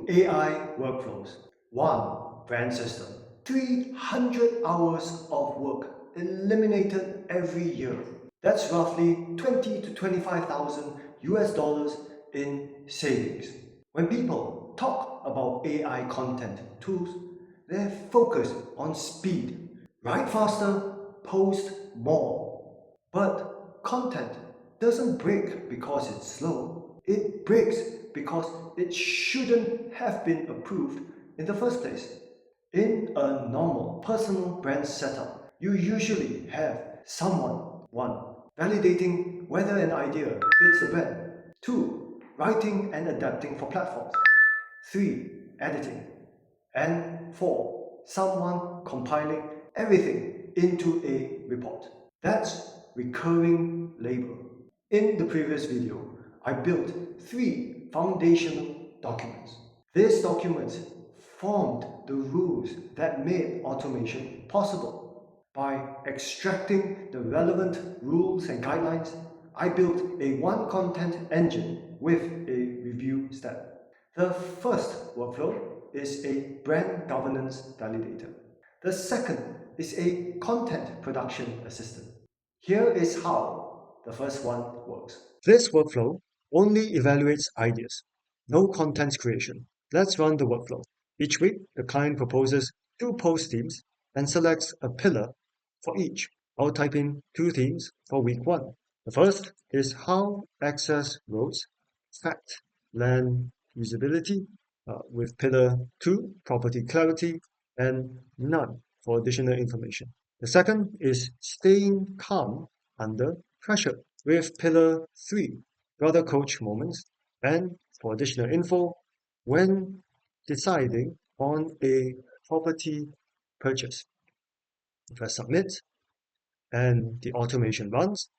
AI workflows. 1. Brand system. 300 hours of work eliminated every year. That's roughly 20 to 25,000 US dollars in savings. When people talk about AI content tools, they're focused on speed. Write faster, post more. But content doesn't break because it's slow. It breaks because it shouldn't have been approved in the first place. In a normal personal brand setup, you usually have someone 1. Validating whether an idea fits the brand. 2. Writing and adapting for platforms. 3. Editing. And 4. Someone compiling everything into a report. That's recurring labor. In the previous video, I built 3 foundational documents. These documents formed the rules that made automation possible. By extracting the relevant rules and guidelines, I built a one content engine with a review step. The first workflow is a brand governance validator. The second is a content production assistant. Here is how the first one works. This workflow only evaluates ideas, no content creation. Let's run the workflow. Each week, the client proposes 2 post themes and selects a pillar for each. I'll type in 2 themes for week 1. The first is how access roads, fact, land usability, with pillar 2, property clarity, and none for additional information. The second is staying calm under pressure, with pillar 3, brother coach moments, and for additional info, when deciding on a property purchase. Press submit, and the automation runs.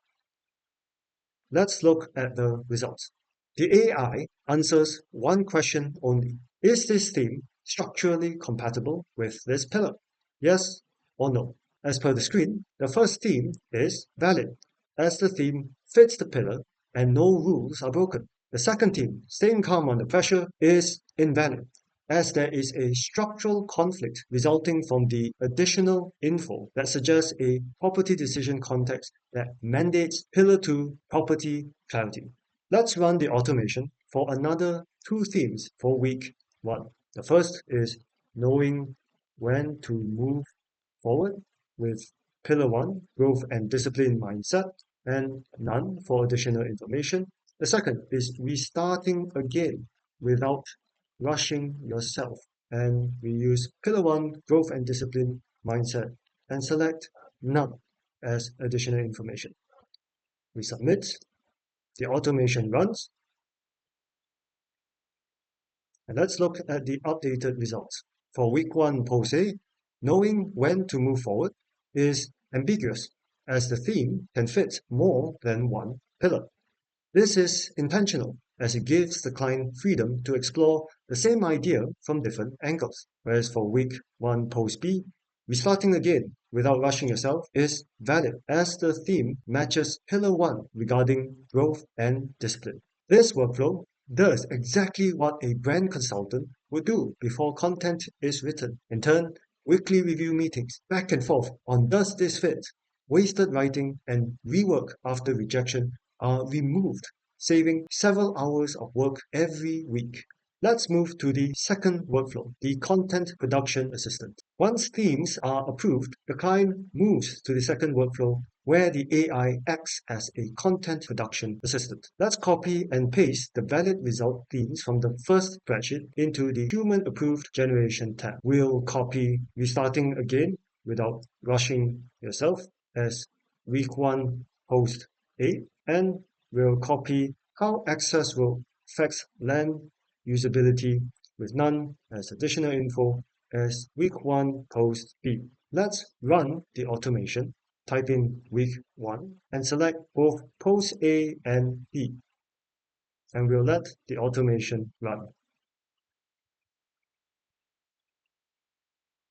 Let's look at the results. The AI answers one question only. Is this theme structurally compatible with this pillar? Yes or no? As per the screen, the first theme is valid, as the theme fits the pillar and no rules are broken. The second theme, staying calm under pressure, is invalid, as there is a structural conflict resulting from the additional info that suggests a property decision context that mandates Pillar 2 property clarity. Let's run the automation for another 2 themes for week 1. The first is knowing when to move forward with Pillar 1, growth and discipline mindset, and none for additional information. The second is restarting again without rushing yourself. And we use Pillar 1, growth and discipline mindset, and select none as additional information. We submit, the automation runs, and let's look at the updated results. For week 1 post A, knowing when to move forward is ambiguous, as the theme can fit more than one pillar. This is intentional, as it gives the client freedom to explore the same idea from different angles. Whereas for week 1 post B, restarting again without rushing yourself is valid, as the theme matches Pillar 1 regarding growth and discipline. This workflow does exactly what a brand consultant would do before content is written. In turn, weekly review meetings, back and forth on does this fit, wasted writing, and rework after rejection are removed, saving several hours of work every week. Let's move to the second workflow, the content production assistant. Once themes are approved, the client moves to the second workflow where the AI acts as a content production assistant. Let's copy and paste the valid result themes from the first spreadsheet into the human approved generation tab. We'll copy restarting again without rushing yourself as week 1 post A, and we'll copy how access will affect land usability with none as additional info as week 1 post B. Let's run the automation. Type in week 1 and select both post A and B, and we'll let the automation run.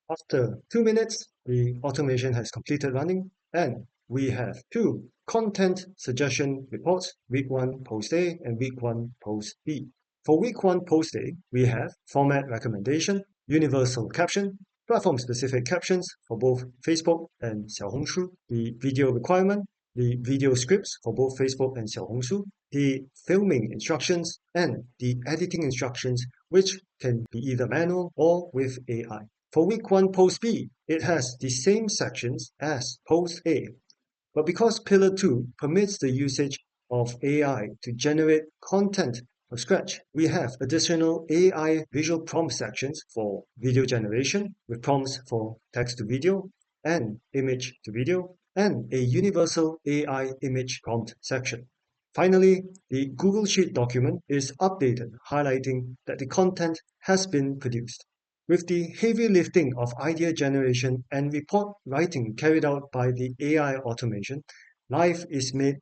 After 2 minutes, the automation has completed running, and we have 2 content suggestion reports, week 1 post A and week 1 post B. For week 1 post day, we have format recommendation, universal caption, platform-specific captions for both Facebook and Xiaohongshu, the video requirement, the video scripts for both Facebook and Xiaohongshu, the filming instructions, and the editing instructions, which can be either manual or with AI. For week 1 post B, it has the same sections as post A, but because Pillar 2 permits the usage of AI to generate content from scratch, we have additional AI visual prompt sections for video generation with prompts for text to video and image to video, and a universal AI image prompt section. Finally, the Google Sheet document is updated, highlighting that the content has been produced. With the heavy lifting of idea generation and report writing carried out by the AI automation, life is made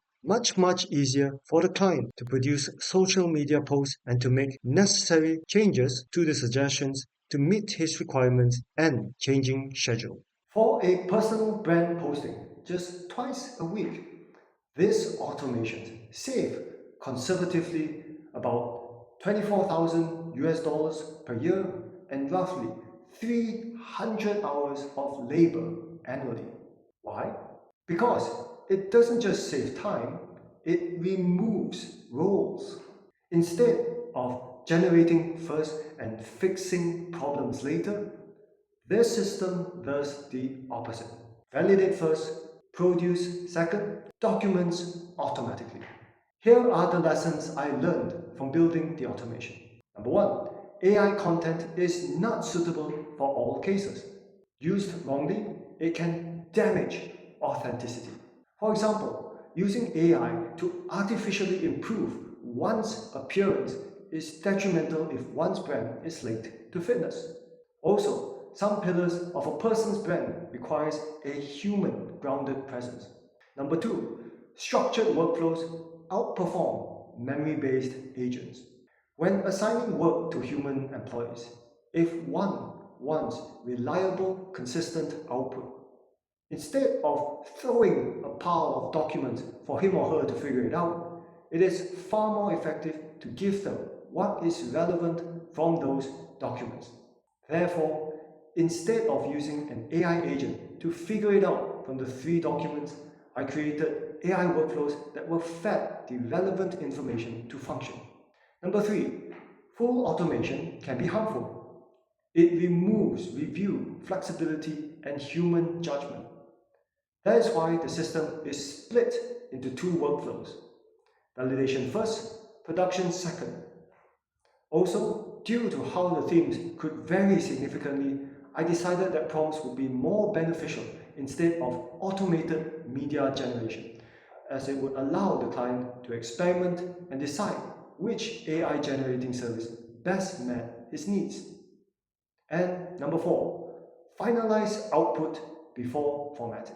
much easier for the client to produce social media posts and to make necessary changes to the suggestions to meet his requirements and changing schedule. For a personal brand posting, just twice a week, this automation save conservatively about 24,000 US dollars per year and roughly 300 hours of labor annually. Why? Because it doesn't just save time, it removes roles. Instead of generating first and fixing problems later, this system does the opposite. Validate first, produce second, documents automatically. Here are the lessons I learned from building the automation. Number 1. AI content is not suitable for all cases. Used wrongly, it can damage authenticity. For example, using AI to artificially improve one's appearance is detrimental if one's brand is linked to fitness. Also, some pillars of a person's brand requires a human grounded presence. Number 2, structured workflows outperform memory-based agents. When assigning work to human employees, if one wants reliable, consistent output, instead of throwing a pile of documents for him or her to figure it out, it is far more effective to give them what is relevant from those documents. Therefore, instead of using an AI agent to figure it out from the 3 documents, I created AI workflows that were fed the relevant information to function. Number 3, full automation can be harmful. It removes review, flexibility, and human judgment. That is why the system is split into 2 workflows. Validation first, production second. Also, due to how the themes could vary significantly, I decided that prompts would be more beneficial instead of automated media generation, as it would allow the client to experiment and decide which AI generating service best met his needs. And number 4, finalize output before formatting.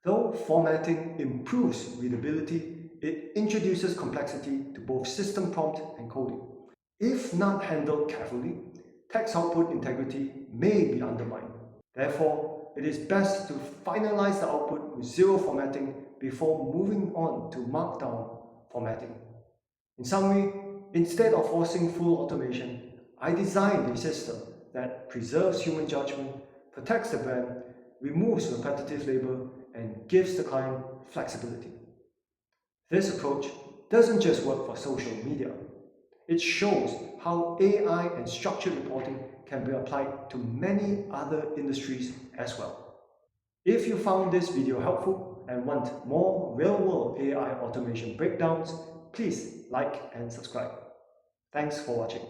Though formatting improves readability, it introduces complexity to both system prompt and coding. If not handled carefully, text output integrity may be undermined. Therefore, it is best to finalize the output with 0 formatting before moving on to markdown formatting. In summary, instead of forcing full automation, I designed a system that preserves human judgment, protects the brand, removes repetitive labor, and gives the client flexibility. This approach doesn't just work for social media. It shows how AI and structured reporting can be applied to many other industries as well. If you found this video helpful and want more real-world AI automation breakdowns, please like and subscribe. Thanks for watching.